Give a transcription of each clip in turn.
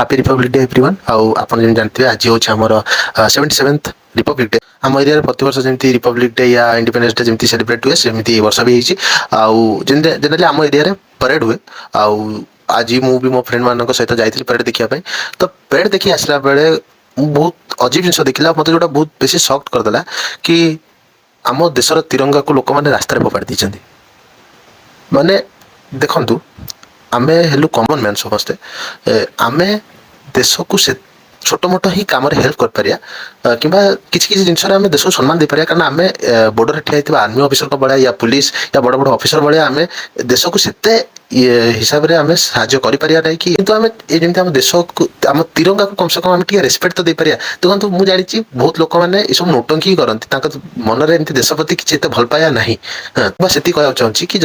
Happy Republic day everyone आपन जेन जानते आज होछ हमर 77th रिपब्लिक डे हम एरिया प्रति वर्ष जमी रिपब्लिक डे या इंडिपेंडेंस डे जमी सेलिब्रेट हुए सेमती वर्ष भी होती जनरली आम एरिया परेड हुए आज मु भी मो फ्रेंड मान सहित जाइए परेड देखा तो परेड देखी आसला बेले बहुत अजीब जिन देखला मत जो बहुत बेसी शॉक्ड करदेला कि आम देशर तिरंगा को लोक मैंने रास्तार फोपाड़ी देते माने देखु आमे हेलु कॉमन मैन समस्ते आमे देश को से छोट मोट ही काम हेल्प कर पारिया कि किसी जिनस आम देश को सम्मान दे पारिया कारण आमे बॉर्डर ठिया आर्मी ऑफिसर को भाया या पुलिस या बड़ बड़ ऑफिसर भाया आमे देश को सेते हिसाब से आम साहय करें कि आम जमी आम देश को आम तिरंगा को कम से कम आम रेस्पेक्ट तो दे पारिया देखो मुझे जानी बहुत लोक मैंने सब नोटंकी ही करती मन में एमती देश प्रति किसी भल पाया ना बस ये कहना चाहूँगी कि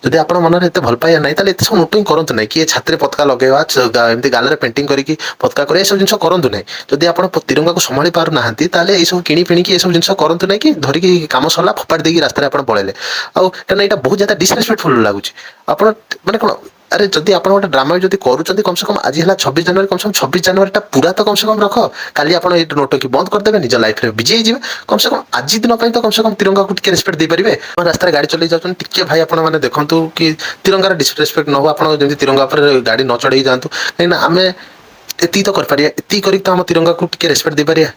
जदि आप मन में भल पाया ना तो सब नोटिंग करूँ ना कि छाती पताका लगेवा एमती गाल पेंटिंग करके पताका कर सब जिन करूँ ना जदि आप तिरंगा को संभाली पार ना ये सब किणी फिणिकी ये सब जिन करूँ ना कि धरिकी कम सरला फोपाड़ी देकी रास्तार आप पड़े आना यहाँ बहुत ज्यादा डिसरेस्पेक्टफुल लगुच आप माने कौन अरे जदि आप गोटे ड्रामा जब करुँच कम से कम आज है 26 जनवरी कम से कम 26 जनवरी पूरा तो कम से कम रख काली आप नोट की बंद करदे निज लाइफ में बिजी होइए कम से कम आज दिन तो कम से कम तिरंगा को टिके रेस्पेक्ट दे पारे रास्तार गाड़ी चलाई जाऊँ टिके भाई आप देखु कि तिरंगार डिसरेस्पेक्ट न हो आप तिरंगा पर गाड़ी न चढ़े जातु कहीं आम एति तो कर पारिया एति कर तो आम तिरंगा को टिके रेस्पेक्ट दे पारिया।